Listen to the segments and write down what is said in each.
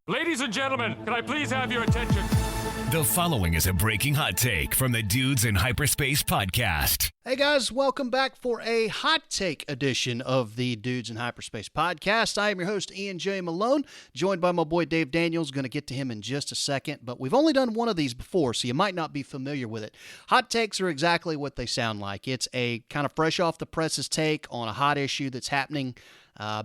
Ladies and gentlemen, can I please have your attention? The following is a breaking hot take from the Dudes in Hyperspace podcast. Hey guys, welcome back for a hot take edition of the Dudes in Hyperspace podcast. I am your host, Ian J. Malone, joined by my boy Dave Daniels. Going to get to him in just a second, but we've only done one of these before, so you might not be familiar with it. Hot takes are exactly what they sound like. It's a kind of fresh off the presses take on a hot issue that's happening,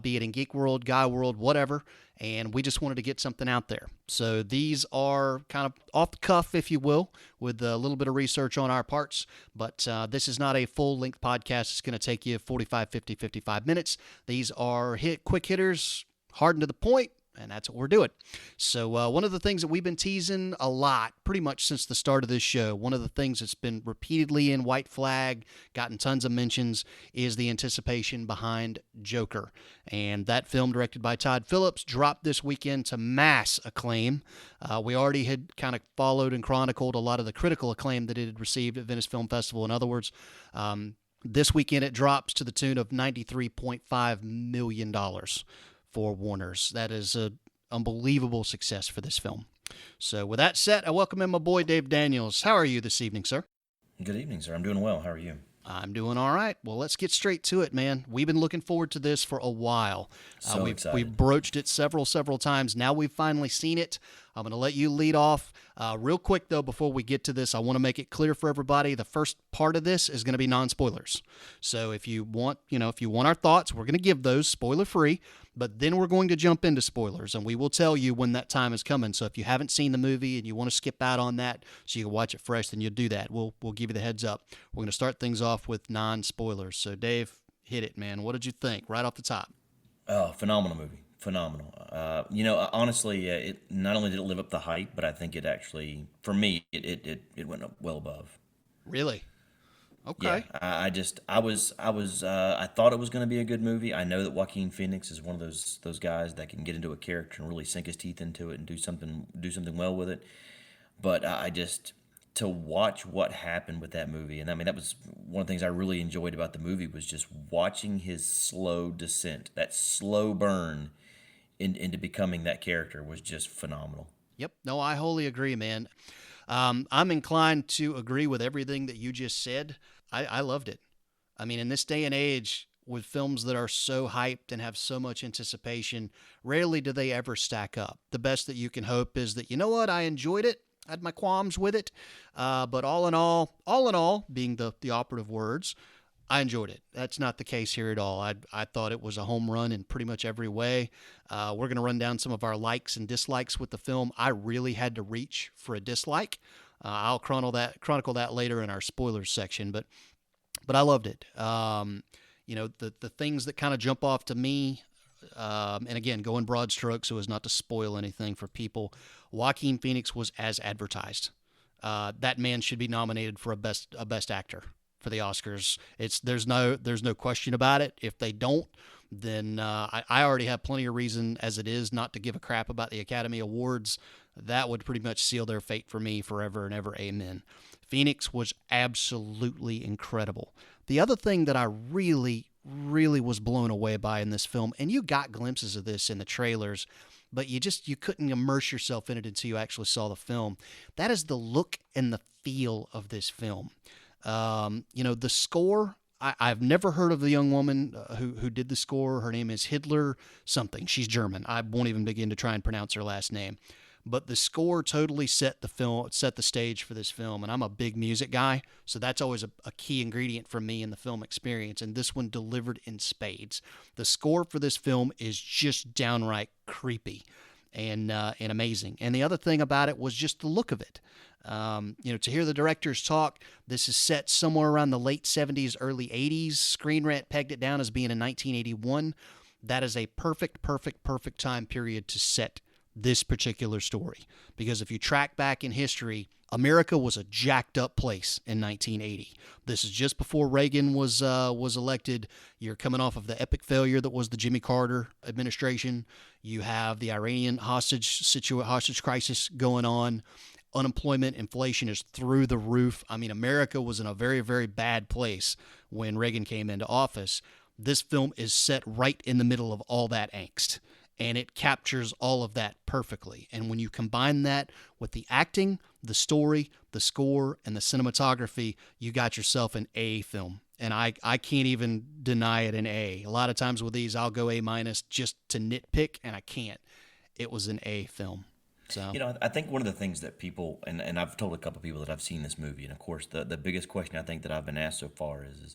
be it in geek world, guy world, whatever. And we just wanted to get something out there. So these are kind of off the cuff, if you will, with a little bit of research on our parts. But this is not a full-length podcast. It's going to take you 45, 50, 55 minutes. These are quick hitters, hard and to the point, and that's what we're doing. So one of the things that we've been teasing a lot, pretty much since the start of this show, one of the things that's been repeatedly in White Flag, gotten tons of mentions, is the anticipation behind Joker. And that film, directed by Todd Phillips, dropped this weekend to mass acclaim. We already had kind of followed and chronicled a lot of the critical acclaim that it had received at Venice Film Festival. In other words, this weekend it drops to the tune of $93.5 million. For Warner's. That is an unbelievable success for this film. So with that said, I welcome in my boy Dave Daniels. How are you this evening, sir? Good evening, sir. I'm doing well. How are you? I'm doing all right. Well, let's get straight to it, man. We've been looking forward to this for a while. So excited. We've broached it several times. Now we've finally seen it. I'm going to let you lead off. Real quick, though, before we get to this, I want to make it clear for everybody. The first part of this is going to be non-spoilers. So if you want our thoughts, we're going to give those spoiler-free, but then we're going to jump into spoilers, and we will tell you when that time is coming. So if you haven't seen the movie and you want to skip out on that so you can watch it fresh, then you'll do that. We'll give you the heads up. We're going to start things off with non-spoilers. So, Dave, hit it, man. What did you think right off the top? Oh, phenomenal movie. Phenomenal. Honestly, it not only did it live up the hype, but I think it actually, for me, it went up well above. Really? Okay. Yeah, I thought it was going to be a good movie. I know that Joaquin Phoenix is one of those guys that can get into a character and really sink his teeth into it and do something well with it. But to watch what happened with that movie, and I mean that was one of the things I really enjoyed about the movie was just watching his slow descent, that slow burn into becoming that character was just phenomenal. Yep. No, I wholly agree, man. I'm inclined to agree with everything that you just said. I loved it. I mean, in this day and age, with films that are so hyped and have so much anticipation, rarely do they ever stack up. The best that you can hope is that, you know what, I enjoyed it. I had my qualms with it. But all in all, being the operative words, I enjoyed it. That's not the case here at all. I thought it was a home run in pretty much every way. We're going to run down some of our likes and dislikes with the film. I really had to reach for a dislike. I'll chronicle that later in our spoilers section, but I loved it. The things that kind of jump off to me, and again, go in broad strokes so as not to spoil anything for people. Joaquin Phoenix was as advertised. That man should be nominated for a best actor for the Oscars. There's no question about it. If they don't, then I already have plenty of reason as it is not to give a crap about the Academy Awards. That would pretty much seal their fate for me forever and ever. Amen. Phoenix was absolutely incredible. The other thing that I really was blown away by in this film, and you got glimpses of this in the trailers, but you couldn't immerse yourself in it until you actually saw the film. That is the look and the feel of this film. The score, I've never heard of the young woman who did the score. Her name is Hitler something. She's German. I won't even begin to try and pronounce her last name. But the score totally set the stage for this film, and I'm a big music guy, so that's always a key ingredient for me in the film experience, and this one delivered in spades. The score for this film is just downright creepy and amazing. And the other thing about it was just the look of it. To hear the directors talk, this is set somewhere around the late 70s, early 80s. Screen Rant pegged it down as being in 1981. That is a perfect time period to set this particular story. Because if you track back in history, America was a jacked up place in 1980. This is just before Reagan was elected. You're coming off of the epic failure that was the Jimmy Carter administration. You have the Iranian hostage crisis going on. Unemployment, inflation is through the roof. I mean, America was in a very, very bad place when Reagan came into office. This film is set right in the middle of all that angst. and it captures all of that perfectly. And when you combine that with the acting, the story, the score, and the cinematography, you got yourself an A film. And I can't even deny it an A. A lot of times with these, I'll go A minus just to nitpick, and I can't. It was an A film. So I think one of the things that people, and I've told a couple of people that I've seen this movie, and of course the biggest question I think that I've been asked so far is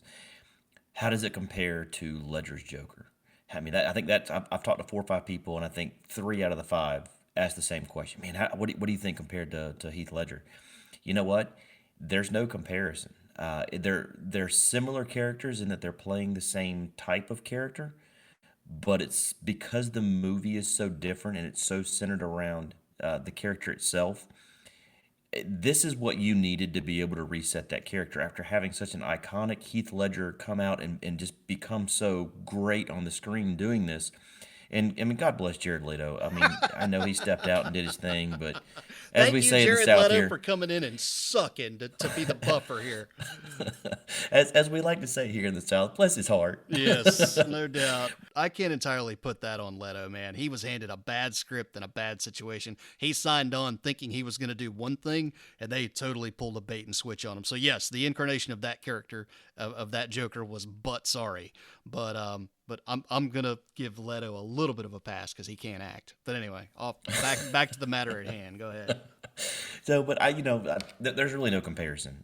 how does it compare to Ledger's Joker? I mean, I think that I've talked to 4 or 5 people, and I think 3 out of the 5 asked the same question. Man, what do you think compared to Heath Ledger? You know what? There's no comparison. They're similar characters in that they're playing the same type of character, but it's because the movie is so different and it's so centered around the character itself. This is what you needed to be able to reset that character after having such an iconic Heath Ledger come out and just become so great on the screen doing this. And I mean, God bless Jared Leto. I mean, I know he stepped out and did his thing, but as thank we you, say Jared in the South Leto, here, for coming in and sucking to be the buffer here. as we like to say here in the South, bless his heart. Yes, no doubt. I can't entirely put that on Leto, man. He was handed a bad script and a bad situation. He signed on thinking he was going to do one thing, and they totally pulled a bait and switch on him. So yes, the incarnation of that character, of that Joker, was sorry. But I'm gonna give Leto a little bit of a pass because he can't act. But anyway, back to the matter at hand. Go ahead. So, but there's really no comparison.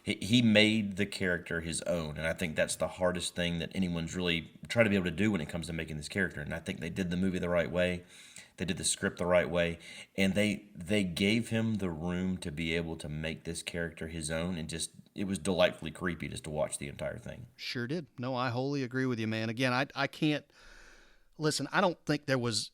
He made the character his own, and I think that's the hardest thing that anyone's really trying to be able to do when it comes to making this character. And I think they did the movie the right way, they did the script the right way, and they gave him the room to be able to make this character his own, and just it was delightfully creepy just to watch the entire thing. Sure did. No, I wholly agree with you, man. Again, I can't listen. I don't think there was.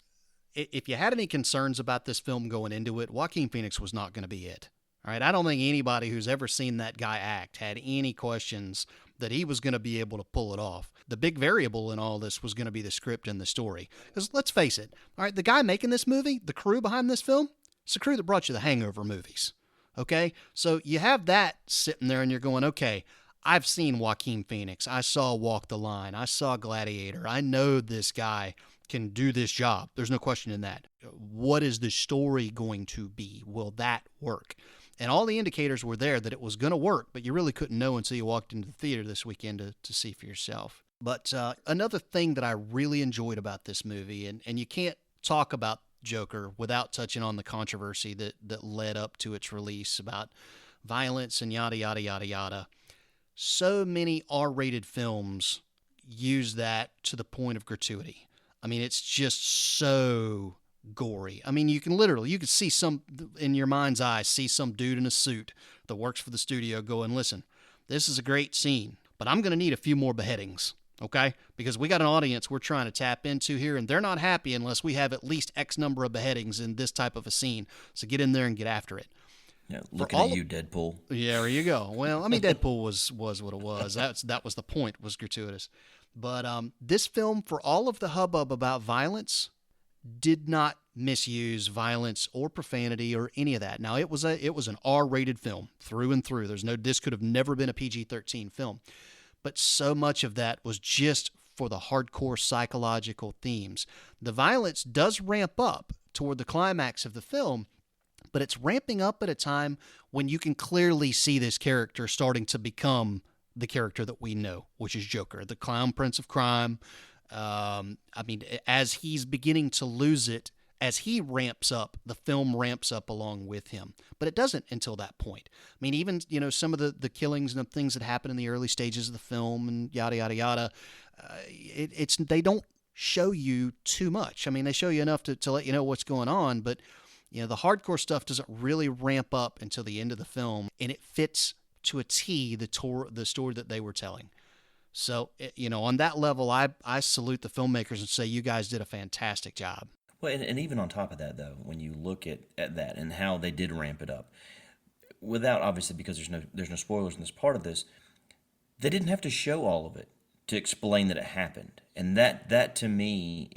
If you had any concerns about this film going into it, Joaquin Phoenix was not going to be it. All right, I don't think anybody who's ever seen that guy act had any questions that he was going to be able to pull it off. The big variable in all this was going to be the script and the story. Because let's face it, all right, the guy making this movie, the crew behind this film, it's the crew that brought you the Hangover movies. Okay, so you have that sitting there and you're going, okay, I've seen Joaquin Phoenix. I saw Walk the Line. I saw Gladiator. I know this guy can do this job. There's no question in that. What is the story going to be? Will that work? And all the indicators were there that it was going to work, but you really couldn't know until you walked into the theater this weekend to see for yourself. But another thing that I really enjoyed about this movie, and you can't talk about Joker without touching on the controversy that led up to its release about violence and yada, yada, yada, yada. So many R-rated films use that to the point of gratuity. I mean, it's just so gory. I mean, you can see some, in your mind's eye, see some dude in a suit that works for the studio going, listen, this is a great scene, but I'm going to need a few more beheadings, okay? Because we got an audience we're trying to tap into here, and they're not happy unless we have at least X number of beheadings in this type of a scene. So get in there and get after it. Yeah, looking at you, Deadpool. Yeah, there you go. Well, I mean, Deadpool was what it was. That was the point, was gratuitous. But this film, for all of the hubbub about violence, did not misuse violence or profanity or any of that. Now, it was an R-rated film through and through. This could have never been a PG-13 film. But so much of that was just for the hardcore psychological themes. The violence does ramp up toward the climax of the film, but it's ramping up at a time when you can clearly see this character starting to become the character that we know, which is Joker, the clown prince of crime. I mean, as he's beginning to lose it, as he ramps up, the film ramps up along with him. But it doesn't until that point. I mean, even, some of the killings and the things that happen in the early stages of the film and yada, yada, yada, they don't show you too much. I mean, they show you enough to let you know what's going on, but the hardcore stuff doesn't really ramp up until the end of the film, and it fits to a T the story that they were telling. So, on that level, I salute the filmmakers and say you guys did a fantastic job. Well, and even on top of that, though, when you look at that and how they did ramp it up, without, obviously, because there's no spoilers in this part of this, they didn't have to show all of it to explain that it happened. And that to me,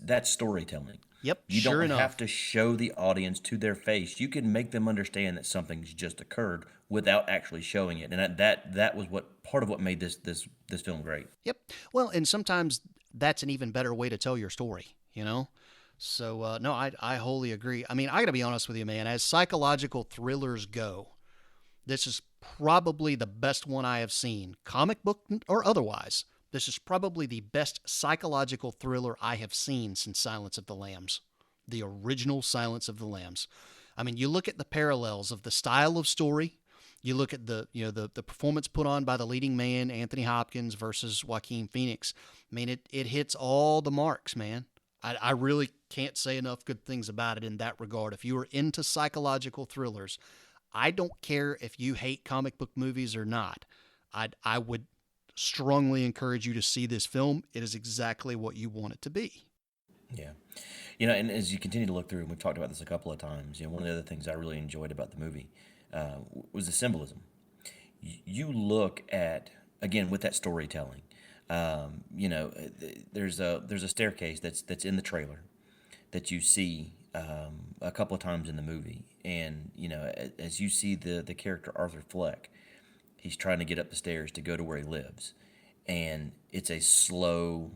that's storytelling. Yep, you sure don't enough. have to show the audience to their face. You can make them understand that something's just occurred without actually showing it, and that was part of what made this film great. Yep. Well, and sometimes that's an even better way to tell your story. you know? So, no, I wholly agree. I mean, I got to be honest with you, man. As psychological thrillers go, this is probably the best one I have seen, comic book or otherwise. This is probably the best psychological thriller I have seen since Silence of the Lambs, the original Silence of the Lambs. I mean, you look at the parallels of the style of story. You look at the performance put on by the leading man, Anthony Hopkins versus Joaquin Phoenix. I mean, it hits all the marks, man. I really can't say enough good things about it in that regard. If you are into psychological thrillers, I don't care if you hate comic book movies or not. I would strongly encourage you to see this film. It is exactly what you want it to be. Yeah. And as you continue to look through, and we've talked about this a couple of times, one of the other things I really enjoyed about the movie was the symbolism. You look at, again, with that storytelling, there's a staircase that's in the trailer that you see a couple of times in the movie. And, as you see the character Arthur Fleck, he's trying to get up the stairs to go to where he lives. And it's a slow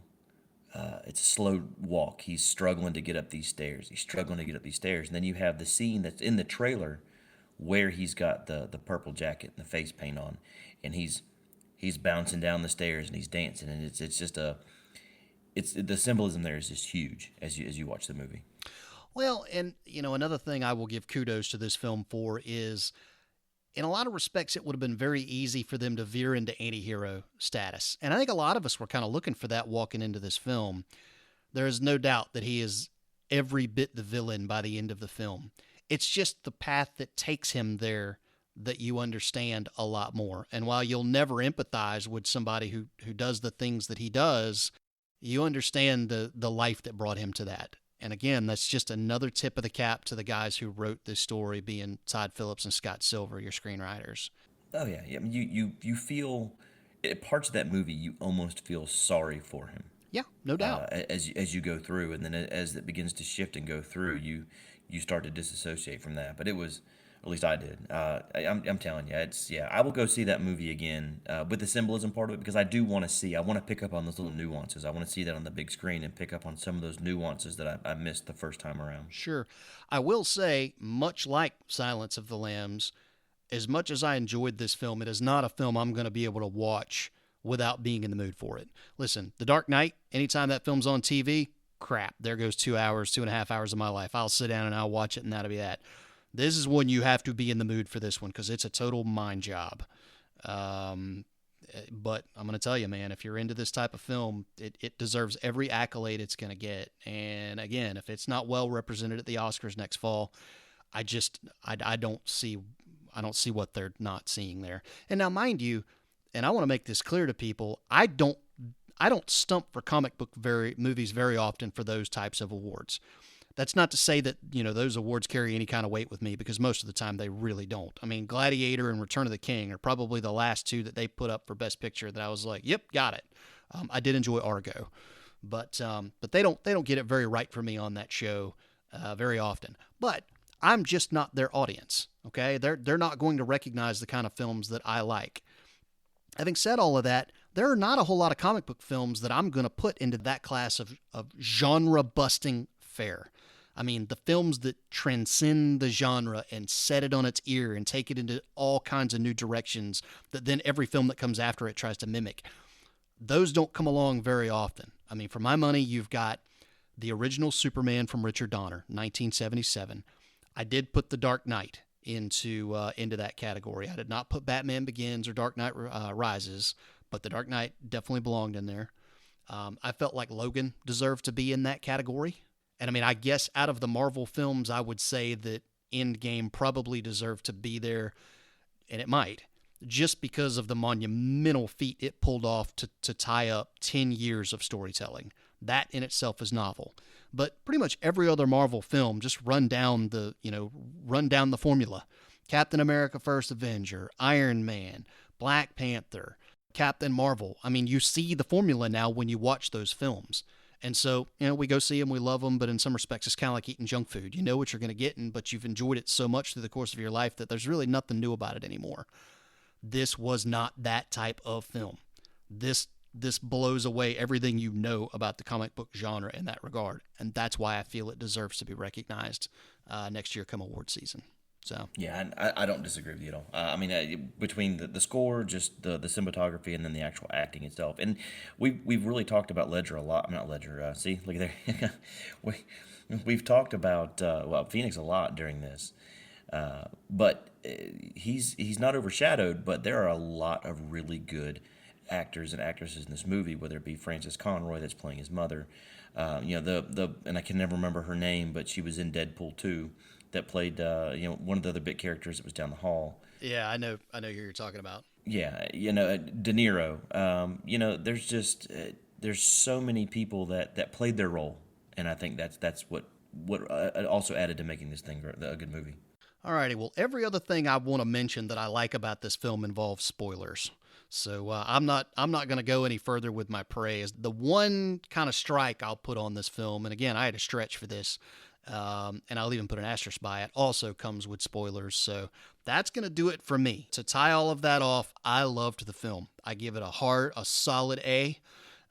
walk. He's struggling to get up these stairs. And then you have the scene that's in the trailer where he's got the purple jacket and the face paint on, and he's bouncing down the stairs and he's dancing, and it's just the symbolism there is just huge as you watch the movie. Well, and another thing I will give kudos to this film for is, in a lot of respects, it would have been very easy for them to veer into anti-hero status. And I think a lot of us were kind of looking for that walking into this film. There is no doubt that he is every bit the villain by the end of the film. It's just the path that takes him there that you understand a lot more. And while you'll never empathize with somebody who does the things that he does, you understand the life that brought him to that. And again, that's just another tip of the cap to the guys who wrote this story, being Todd Phillips and Scott Silver, your screenwriters. Oh yeah. I mean, you feel parts of that movie, you almost feel sorry for him. Yeah, no doubt. As you go through, and then as it begins to shift and go through, you start to disassociate from that. But it was, at least I did. I'm telling you, I will go see that movie again with the symbolism part of it, because I want to pick up on those little nuances. I want to see that on the big screen and pick up on some of those nuances that I missed the first time around. Sure. I will say, much like Silence of the Lambs, as much as I enjoyed this film, it is not a film I'm going to be able to watch without being in the mood for it. Listen, The Dark Knight, anytime that film's on TV, crap, there goes 2.5 hours of my life. I'll sit down and I'll watch it, and that'll be that. This is when you have to be in the mood for this one, because it's a total mind job. But I'm going to tell you, man, if you're into this type of film, it deserves every accolade it's going to get. And again, if it's not well represented at the Oscars next fall, I don't see what they're not seeing there. And now, mind you, and I want to make this clear to people, I don't stump for comic book movies very often for those types of awards. That's not to say that, those awards carry any kind of weight with me, because most of the time they really don't. I mean, Gladiator and Return of the King are probably the last two that they put up for Best Picture that I was like, yep, got it. I did enjoy Argo, but they don't get it very right for me on that show very often. But I'm just not their audience. Okay, they're not going to recognize the kind of films that I like. Having said all of that, there are not a whole lot of comic book films that I'm going to put into that class of genre-busting fare. I mean, the films that transcend the genre and set it on its ear and take it into all kinds of new directions that then every film that comes after it tries to mimic, those don't come along very often. I mean, for my money, you've got the original Superman from Richard Donner, 1977. I did put The Dark Knight into that category. I did not put Batman Begins or Dark Knight Rises, but The Dark Knight definitely belonged in there. I felt like Logan deserved to be in that category. And I mean, I guess out of the Marvel films, I would say that Endgame probably deserved to be there, and it might, just because of the monumental feat it pulled off to tie up 10 years of storytelling. That in itself is novel. But pretty much every other Marvel film, just run down the formula. Captain America First Avenger, Iron Man, Black Panther, Captain Marvel. I mean, you see the formula now when you watch those films. And so, we go see them, we love them, but in some respects, it's kind of like eating junk food. You know what you're going to get, but you've enjoyed it so much through the course of your life that there's really nothing new about it anymore. This was not that type of film. This this blows away everything you know about the comic book genre in that regard. And that's why I feel it deserves to be recognized next year come award season. So Yeah, I don't disagree with you at all. I mean, between the score, just the cinematography, and then the actual acting itself, and we've really talked about Ledger a lot. Not Ledger. See, look at there. We've talked about Phoenix a lot during this, but he's not overshadowed. But there are a lot of really good actors and actresses in this movie, whether it be Frances Conroy that's playing his mother, the and I can never remember her name, but she was in Deadpool 2 that played one of the other big characters that was down the hall. yeah, I know who you're talking about. Yeah, De Niro. There's just there's so many people that played their role, and I think that's what also added to making this thing a good movie. Alrighty, well, every other thing I want to mention that I like about this film involves spoilers. So I'm not going to go any further with my praise. The one kind of strike I'll put on this film, and again, I had to stretch for this, and I'll even put an asterisk by it, also comes with spoilers. So that's going to do it for me. To tie all of that off, I loved the film. I give it a solid A.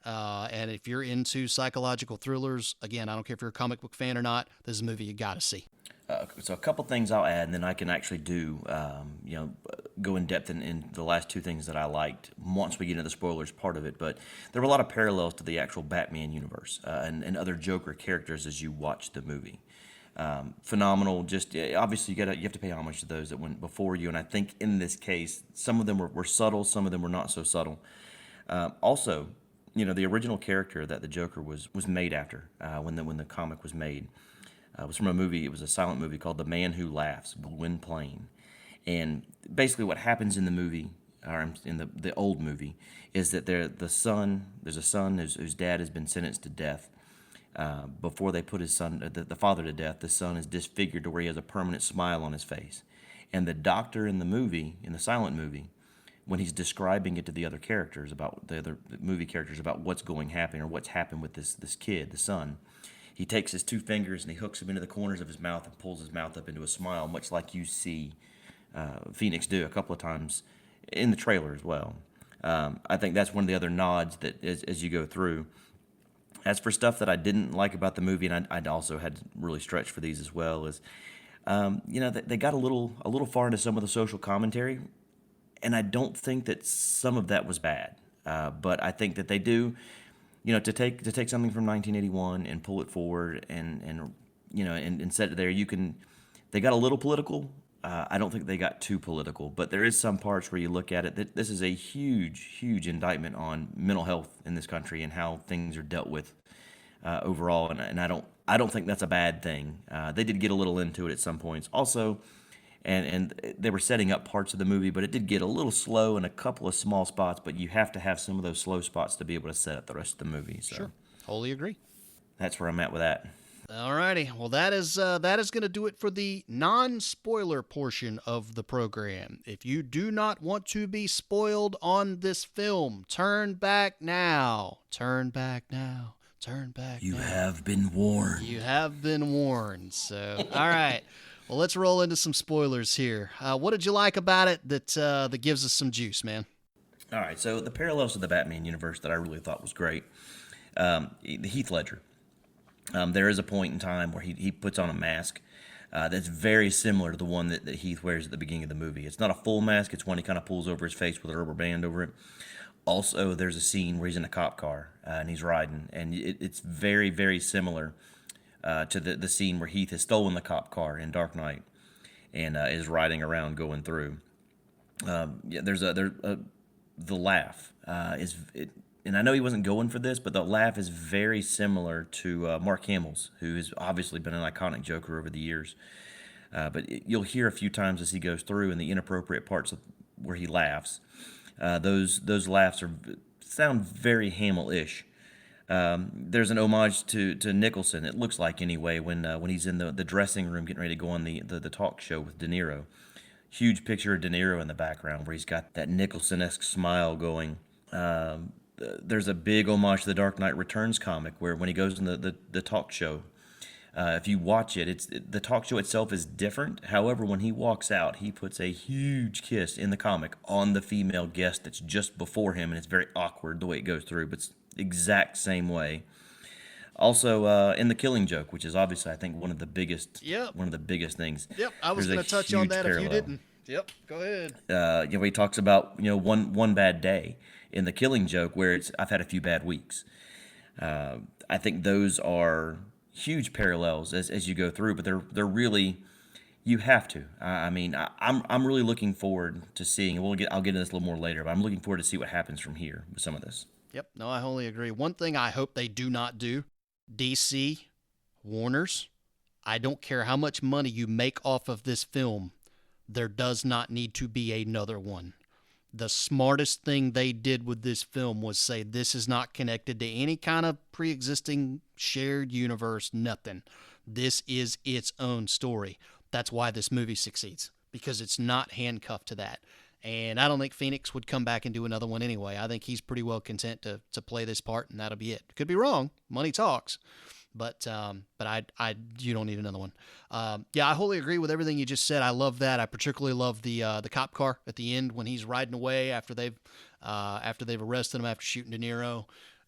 And if you're into psychological thrillers, again, I don't care if you're a comic book fan or not, this is a movie you got to see. So a couple things I'll add, and then I can actually go in depth in the last two things that I liked once we get into the spoilers part of it. But there were a lot of parallels to the actual Batman universe and other Joker characters as you watch the movie. Phenomenal. Just obviously you have to pay homage to those that went before you, and I think in this case some of them were subtle, some of them were not so subtle. Also, the original character that the Joker was made after when the comic was made. It was from a movie. It was a silent movie called The Man Who Laughs, Gwynplaine. And basically what happens in the movie, or in the old movie, is that there's a son whose dad has been sentenced to death. Before they put the father to death, the son is disfigured to where he has a permanent smile on his face. And the doctor in the silent movie, when he's describing it to the other characters, about the other movie characters, about what's happened with this kid, the son, he takes his two fingers and he hooks them into the corners of his mouth and pulls his mouth up into a smile, much like you see Phoenix do a couple of times in the trailer as well. I think that's one of the other nods that as you go through. As for stuff that I didn't like about the movie, and I'd also had to really stretch for these as well, is they got a little far into some of the social commentary, and I don't think that some of that was bad, but I think that they do. To take something from 1981 and pull it forward and set it there, they got a little political. I don't think they got too political, but there is some parts where you look at it that this is a huge indictment on mental health in this country and how things are dealt with overall. And I don't think that's a bad thing. They did get a little into it at some points. Also, and they were setting up parts of the movie, but it did get a little slow in a couple of small spots, but you have to have some of those slow spots to be able to set up the rest of the movie. So Sure. Wholly agree. that's where I'm at with that. Alrighty, well that is going to do it for the non-spoiler portion of the program. If you do not want to be spoiled on this film, turn back now. Turn back now. Turn back You now. have been warned. You have been warned. So, all right. Well, let's roll into some spoilers here. What did you like about it that gives us some juice, man? All right, so the parallels to the Batman universe that I really thought was great. The Heath Ledger. There is a point in time where he puts on a mask that's very similar to the one that Heath wears at the beginning of the movie. It's not a full mask. It's one he kind of pulls over his face with a rubber band over it. Also, there's a scene where he's in a cop car and he's riding, and it's very, very similar to the scene where Heath has stolen the cop car in Dark Knight and is riding around going through. The laugh and I know he wasn't going for this, but the laugh is very similar to Mark Hamill's, who has obviously been an iconic Joker over the years. But you'll hear a few times as he goes through in the inappropriate parts of where he laughs. Those laughs sound very Hamill-ish. There's an homage to Nicholson, it looks like anyway, when he's in the dressing room getting ready to go on the talk show with De Niro. Huge picture of De Niro in the background where he's got that Nicholson-esque smile going. There's a big homage to the Dark Knight Returns comic where when he goes in the talk show, If you watch it, the talk show itself is different. However, when he walks out, he puts a huge kiss in the comic on the female guest that's just before him, and it's very awkward the way it goes through, but it's exact same way. Also, in the Killing Joke, which is obviously I think Yep. one of the biggest things. Yep, I was there's going a to touch on huge that if you parallel. didn't. Yep, go ahead. He talks about one bad day in the Killing Joke, where it's I've had a few bad weeks. I think those are huge parallels as you go through, but they're really you have to. I'm really looking forward to seeing. I'll get into this a little more later, but I'm looking forward to see what happens from here with some of this. Yep, no, I wholly agree. One thing I hope they do not do, DC, Warners, I don't care how much money you make off of this film, there does not need to be another one. The smartest thing they did with this film was say this is not connected to any kind of pre-existing shared universe, nothing. This is its own story. That's why this movie succeeds, because it's not handcuffed to that. And I don't think Phoenix would come back and do another one anyway. I think he's pretty well content to play this part, and that'll be it. Could be wrong. Money talks. But you don't need another one. Yeah, I wholly agree with everything you just said. I love that. I particularly love the cop car at the end when he's riding away after they've arrested him after shooting De Niro.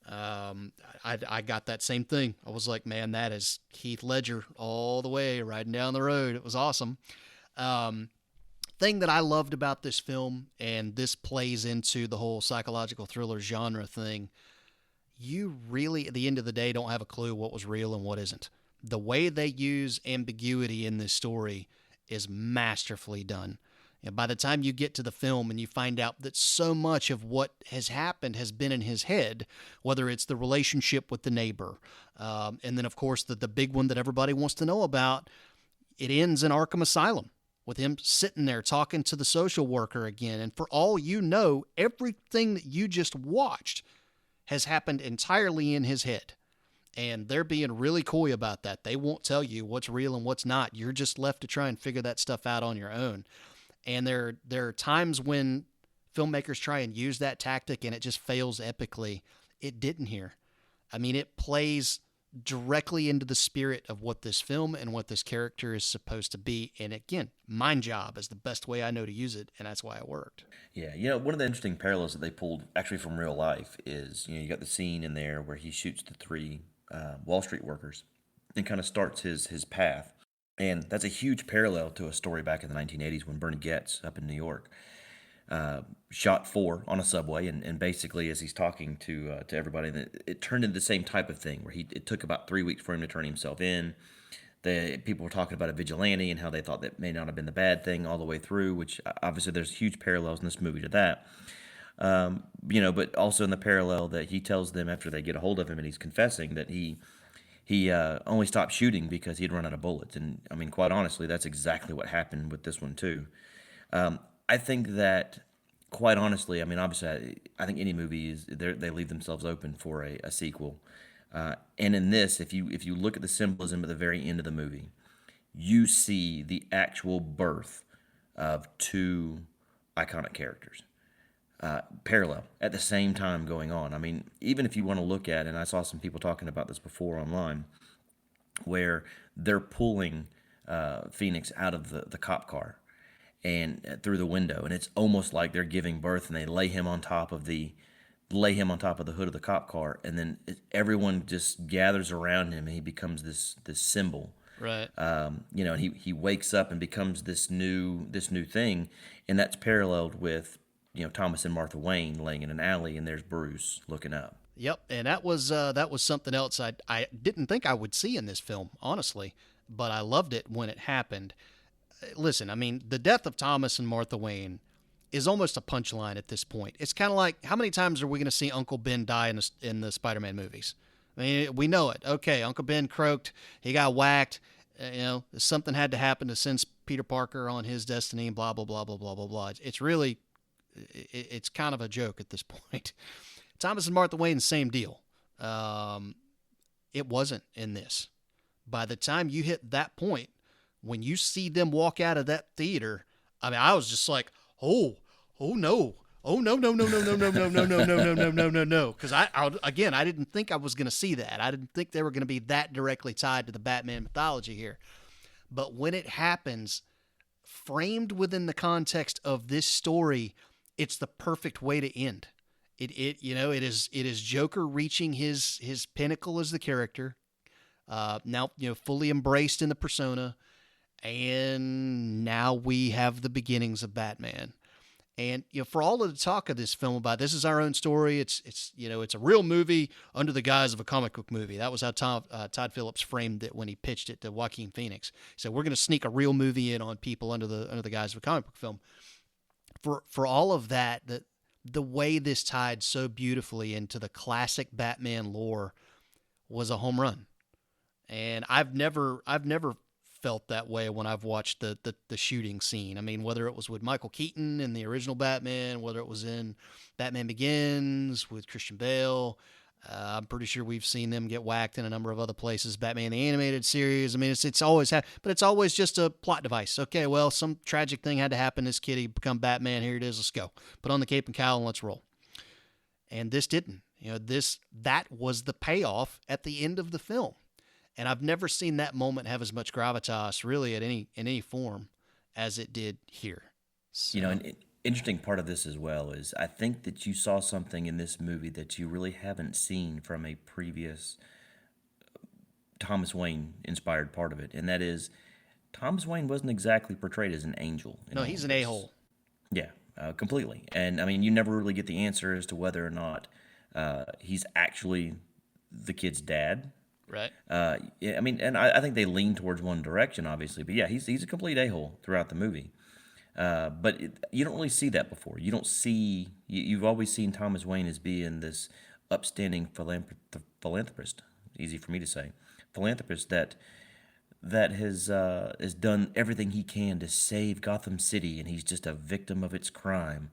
I got that same thing. I was like, man, that is Heath Ledger all the way riding down the road. It was awesome. Thing that I loved about this film, and this plays into the whole psychological thriller genre thing, you really, at the end of the day, don't have a clue what was real and what isn't. The way they use ambiguity in this story is masterfully done. And by the time you get to the film and you find out that so much of what has happened has been in his head, whether it's the relationship with the neighbor, and then, of course, the big one that everybody wants to know about, it ends in Arkham Asylum with him sitting there talking to the social worker again. And for all you know, everything that you just watched has happened entirely in his head. And they're being really coy about that. They won't tell you what's real and what's not. You're just left to try and figure that stuff out on your own. And there are times when filmmakers try and use that tactic and it just fails epically. It didn't here. I mean, it plays directly into the spirit of what this film and what this character is supposed to be. And again, mind job is the best way I know to use it, and that's why it worked. Yeah, one of the interesting parallels that they pulled actually from real life is, you got the scene in there where he shoots the three Wall Street workers and kind of starts his path. And that's a huge parallel to a story back in the 1980s when Bernie Getz up in New York shot four on a subway, and basically as he's talking to everybody, it turned into the same type of thing where it took about 3 weeks for him to turn himself in. People were talking about a vigilante and how they thought that may not have been the bad thing all the way through, which obviously there's huge parallels in this movie to that. But also in the parallel that he tells them after they get a hold of him and he's confessing that he only stopped shooting because he'd run out of bullets. And I mean, quite honestly, that's exactly what happened with this one too. I think that, quite honestly, I mean, obviously, I think any movie they leave themselves open for a sequel. And in this, if you look at the symbolism at the very end of the movie, you see the actual birth of two iconic characters, parallel at the same time going on. I mean, even if you want to look at, and I saw some people talking about this before online, where they're pulling Phoenix out of the cop car and through the window, and it's almost like they're giving birth, and they lay him on top of the hood of the cop car, and then everyone just gathers around him, and he becomes this symbol. Right. And he wakes up and becomes this new thing, and that's paralleled with Thomas and Martha Wayne laying in an alley, and there's Bruce looking up. Yep, and that was something else I didn't think I would see in this film, honestly, but I loved it when it happened. Listen, I mean, the death of Thomas and Martha Wayne is almost a punchline at this point. It's kind of like, how many times are we going to see Uncle Ben die in the Spider-Man movies? I mean, we know it. Okay, Uncle Ben croaked, he got whacked, something had to happen to send Peter Parker on his destiny, and blah, blah, blah, blah, blah, blah, blah. It's really, it's kind of a joke at this point. Thomas and Martha Wayne, same deal. It wasn't in this. By the time you hit that point, when you see them walk out of that theater, I mean, I was just like, oh no. Oh no no no no no no no no no no no no no no no! Because I didn't think I was going to see that. I didn't think they were going to be that directly tied to the Batman mythology here. But when it happens, framed within the context of this story, it's the perfect way to end. It is Joker reaching his pinnacle as the character, now fully embraced in the persona, and now we have the beginnings of Batman. And for all of the talk of this film about this is our own story, it's a real movie under the guise of a comic book movie. That was how Todd Phillips framed it when he pitched it to Joaquin Phoenix. So we're going to sneak a real movie in on people under the guise of a comic book film. For all of that, the way this tied so beautifully into the classic Batman lore was a home run. And I've never felt that way when I've watched the shooting scene. I mean, whether it was with Michael Keaton in the original Batman, whether it was in Batman Begins with Christian Bale, I'm pretty sure we've seen them get whacked in a number of other places. Batman the Animated Series. I mean, it's always but it's always just a plot device. Okay, well, some tragic thing had to happen. This kid, he become Batman. Here it is. Let's go. Put on the cape and cowl and let's roll. And this didn't. That was the payoff at the end of the film. And I've never seen that moment have as much gravitas, really, in any form, as it did here. So. An interesting part of this as well is I think that you saw something in this movie that you really haven't seen from a previous Thomas Wayne-inspired part of it, and that is Thomas Wayne wasn't exactly portrayed as an angel. No, he's an a-hole. Yeah, completely. And, I mean, you never really get the answer as to whether or not he's actually the kid's dad. Right. Yeah, I mean, and I think they lean towards one direction, obviously. But yeah, he's a complete a-hole throughout the movie. But you don't really see that before. You don't see. You've always seen Thomas Wayne as being this upstanding philanthropist. Easy for me to say, philanthropist that has done everything he can to save Gotham City, and he's just a victim of its crime.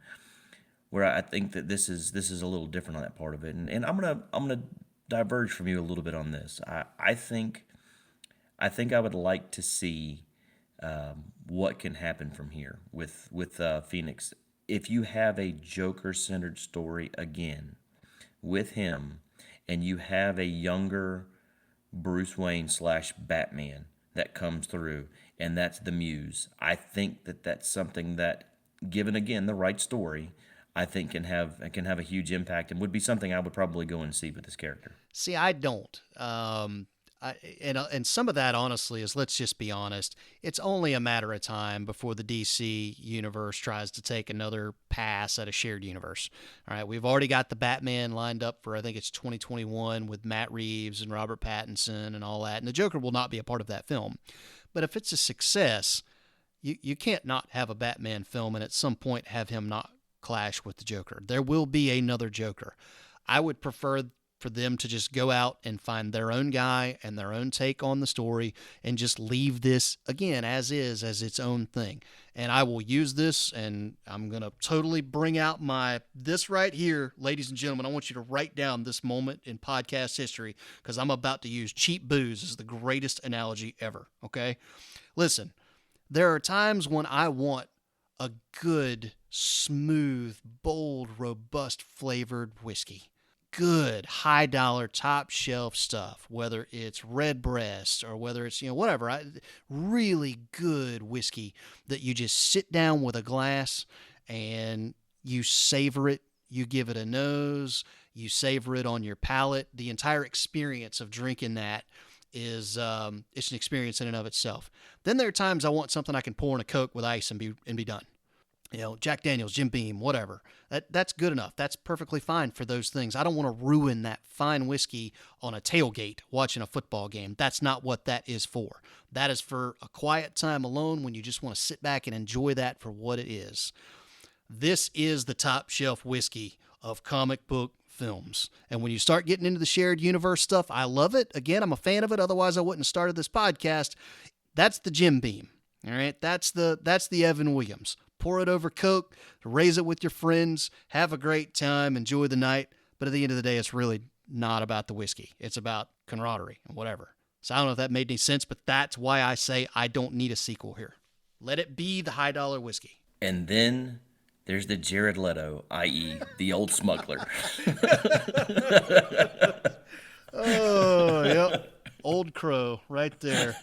Where I think that this is a little different on that part of it, and I'm gonna diverge from you a little bit on this. I think I would like to see what can happen from here with Phoenix. If you have a Joker-centered story again with him, and you have a younger Bruce Wayne / Batman that comes through, and that's the Muse, I think that's something that, given again the right story, I think can have a huge impact and would be something I would probably go and see with this character. See, I don't. And some of that, honestly, is, let's just be honest, it's only a matter of time before the DC universe tries to take another pass at a shared universe. All right, we've already got the Batman lined up for, I think it's 2021 with Matt Reeves and Robert Pattinson and all that, and the Joker will not be a part of that film. But if it's a success, you can't not have a Batman film and at some point have him not clash with the Joker. There will be another Joker. I would prefer for them to just go out and find their own guy and their own take on the story and just leave this, again, as its own thing. And I will use this, and I'm going to totally bring out this right here, ladies and gentlemen. I want you to write down this moment in podcast history because I'm about to use cheap booze as the greatest analogy ever, okay? Listen, there are times when I want a good, smooth, bold, robust flavored whiskey. Good, high dollar, top shelf stuff, whether it's Redbreast or whether it's, whatever. Really good whiskey that you just sit down with a glass and you savor it. You give it a nose, you savor it on your palate. The entire experience of drinking that is it's an experience in and of itself. Then there are times I want something I can pour in a Coke with ice and be done. Jack Daniels, Jim Beam, whatever. That's good enough. That's perfectly fine for those things. I don't want to ruin that fine whiskey on a tailgate watching a football game. That's not what that is for. That is for a quiet time alone when you just want to sit back and enjoy that for what it is. This is the top shelf whiskey of comic book films. And when you start getting into the shared universe stuff, I love it. Again, I'm a fan of it. Otherwise, I wouldn't have started this podcast. That's the Jim Beam. All right. That's the Evan Williams. Pour it over Coke, raise it with your friends, have a great time, enjoy the night. But at the end of the day, it's really not about the whiskey. It's about camaraderie and whatever. So I don't know if that made any sense, but that's why I say I don't need a sequel here. Let it be the high dollar whiskey. And then There's the Jared Leto, i.e., the old smuggler. Oh, yep. Old Crow right there.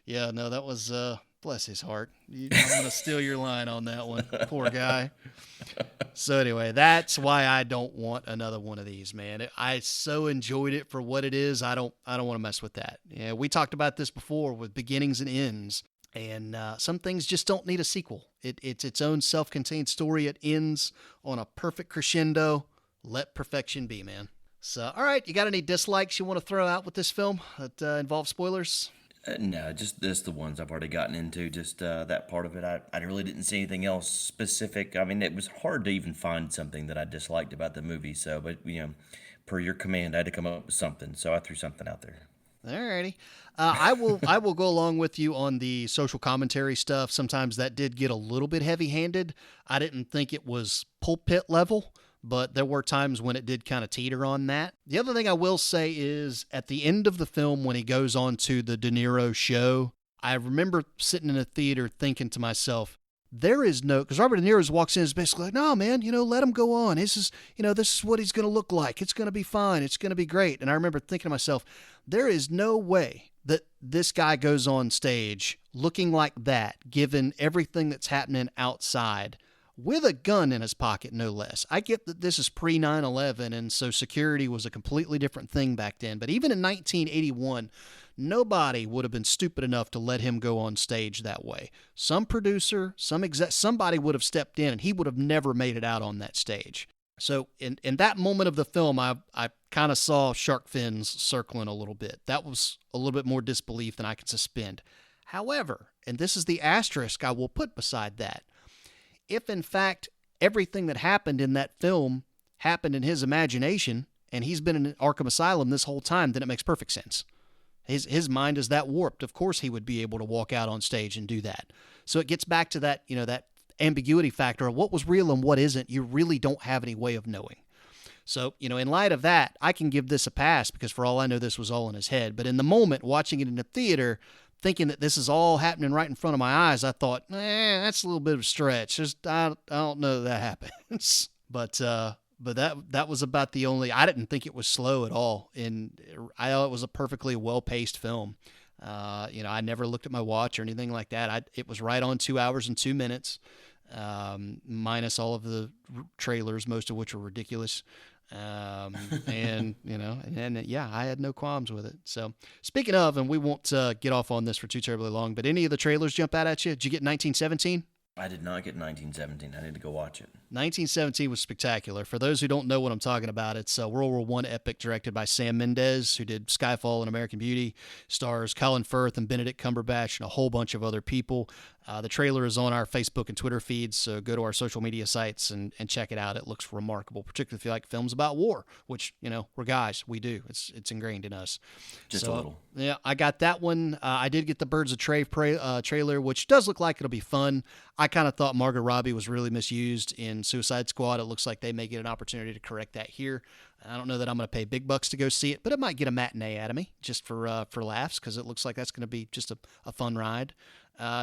Yeah, no, that was, bless his heart. I'm going to steal your line on that one. Poor guy. So anyway, that's why I don't want another one of these, man. I so enjoyed it for what it is. I don't want to mess with that. Yeah, we talked about this before with beginnings and ends, and some things just don't need a sequel. It's its own self-contained story. It ends on a perfect crescendo. Let perfection be, man. So, all right, you got any dislikes you want to throw out with this film that involve spoilers? No, just the ones I've already gotten into, just that part of it. I really didn't see anything else specific. I mean, it was hard to even find something that I disliked about the movie. So, but, per your command, I had to come up with something. So I threw something out there. All righty. I will go along with you on the social commentary stuff. Sometimes that did get a little bit heavy-handed. I didn't think it was pulpit level, but there were times when it did kind of teeter on that. The other thing I will say is at the end of the film, when he goes on to the De Niro show, I remember sitting in a theater thinking to myself, there is no, because Robert De Niro walks in and is basically like, no, man, let him go on. This is what he's going to look like. It's going to be fine. It's going to be great. And I remember thinking to myself, there is no way that this guy goes on stage looking like that, given everything that's happening outside, with a gun in his pocket, no less. I get that this is pre 9/11, and so security was a completely different thing back then. But even in 1981, nobody would have been stupid enough to let him go on stage that way. Some producer, somebody would have stepped in, and he would have never made it out on that stage. So in that moment of the film, I kind of saw shark fins circling a little bit. That was a little bit more disbelief than I can suspend. However, and this is the asterisk I will put beside that, if in fact everything that happened in that film happened in his imagination and he's been in Arkham Asylum this whole time, then it makes perfect sense. His mind is that warped. Of course he would be able to walk out on stage and do that. So it gets back to that, that ambiguity factor of what was real and what isn't. You really don't have any way of knowing. So, in light of that, I can give this a pass because for all I know, this was all in his head. But in the moment, watching it in the theater, thinking that this is all happening right in front of my eyes, I thought, that's a little bit of a stretch. I don't know that happens. But that was about the only. I didn't think it was slow at all, and I thought it was a perfectly well-paced film. I never looked at my watch or anything like that. It was right on 2 hours and 2 minutes, minus all of the trailers, most of which were ridiculous. And I had no qualms with it. So speaking of, and we won't get off on this for too terribly long, but any of the trailers jump out at you? Did you get 1917? I did not get 1917. I need to go watch it. 1917 was spectacular. For those who don't know what I'm talking about, it's a World War I epic directed by Sam Mendes, who did Skyfall and American Beauty. Stars Colin Firth and Benedict Cumberbatch and a whole bunch of other people. The trailer is on our Facebook and Twitter feeds, so go to our social media sites and check it out. It looks remarkable, particularly if you like films about war, which, we're guys. We do. It's ingrained in us. Just a little. Yeah, I got that one. I did get the Birds of trailer, which does look like it'll be fun. I kind of thought Margot Robbie was really misused in Suicide Squad. It looks like they may get an opportunity to correct that here. I don't know that I'm going to pay big bucks to go see it, but it might get a matinee out of me just for laughs because it looks like that's going to be just a fun ride.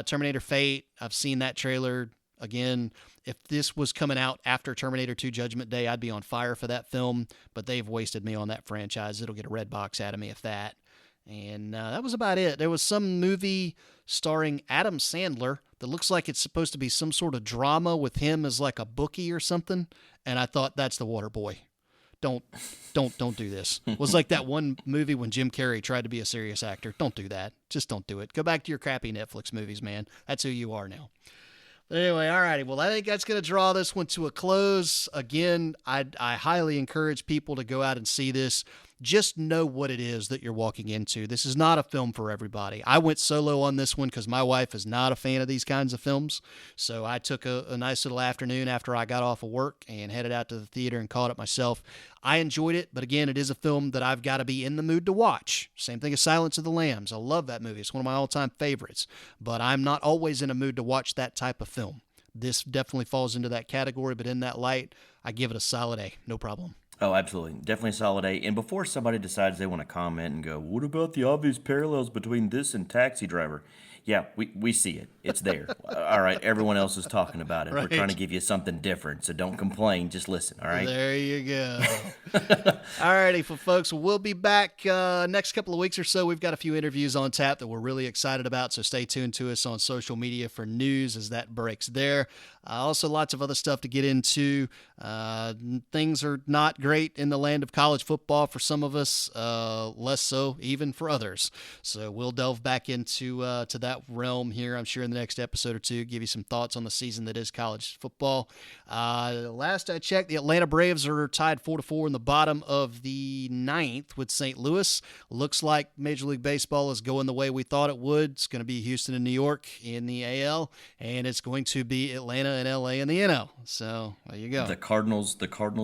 Terminator Fate, I've seen that trailer. Again, if this was coming out after Terminator 2 Judgment Day, I'd be on fire for that film, but they've wasted me on that franchise. It'll get a red box out of me if that. And that was about it. There was some movie starring Adam Sandler that looks like it's supposed to be some sort of drama with him as like a bookie or something, and I thought, that's The Waterboy. Don't do this. It was like that one movie when Jim Carrey tried to be a serious actor. Don't do that. Just don't do it. Go back to your crappy Netflix movies, man. That's who you are now. But anyway, all righty. Well, I think that's going to draw this one to a close. Again, I highly encourage people to go out and see this. Just know what it is that you're walking into. This is not a film for everybody. I went solo on this one because my wife is not a fan of these kinds of films. So I took a nice little afternoon after I got off of work and headed out to the theater and caught it myself. I enjoyed it, but again, it is a film that I've got to be in the mood to watch. Same thing as Silence of the Lambs. I love that movie. It's one of my all-time favorites, but I'm not always in a mood to watch that type of film. This definitely falls into that category, but in that light, I give it a solid A. No problem. Oh, absolutely. Definitely solid A. And before somebody decides they want to comment and go, what about the obvious parallels between this and Taxi Driver? Yeah, we see it. It's there. All right, everyone else is talking about it. We're Right. trying to give you something different, so don't complain. Just listen, all right? There you go. All righty, folks. We'll be back next couple of weeks or so. We've got a few interviews on tap that we're really excited about, so stay tuned to us on social media for news as that breaks there. Also, lots of other stuff to get into. Things are not great in the land of college football for some of us, less so even for others. So we'll delve back into to that realm here, I'm sure, in the next episode or two, give you some thoughts on the season that is college football. Last I checked, the Atlanta Braves are tied 4-4 in the bottom of the ninth with St. Louis. Looks like Major League Baseball is going the way we thought it would. It's going to be Houston and New York in the AL, and it's going to be Atlanta and LA in the NL. So there you go. The Cardinals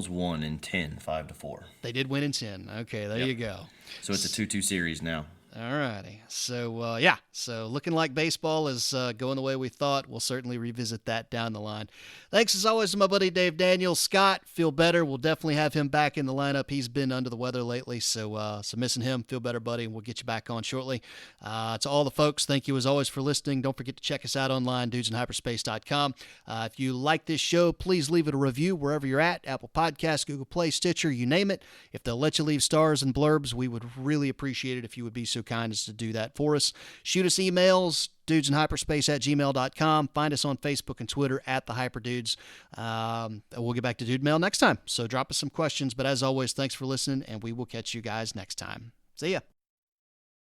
won in 10, 5-4. They did win in 10. Okay, there you go. So it's a 2-2 series now. All righty. So, so looking like baseball is going the way we thought. We'll certainly revisit that down the line. Thanks, as always, to my buddy Dave Daniels. Scott, feel better. We'll definitely have him back in the lineup. He's been under the weather lately, so missing him. Feel better, buddy, and we'll get you back on shortly. To all the folks, thank you, as always, for listening. Don't forget to check us out online, dudesinhyperspace.com. If you like this show, please leave it a review wherever you're at, Apple Podcasts, Google Play, Stitcher, you name it. If they'll let you leave stars and blurbs, we would really appreciate it if you would be so kind as to do that for us. Shoot us emails, dudesinhyperspace@gmail.com. Find us on Facebook and Twitter @thehyperdudes. We'll get back to Dude Mail next time, so drop us some questions. But as always, thanks for listening, and we will catch you guys next time. See ya.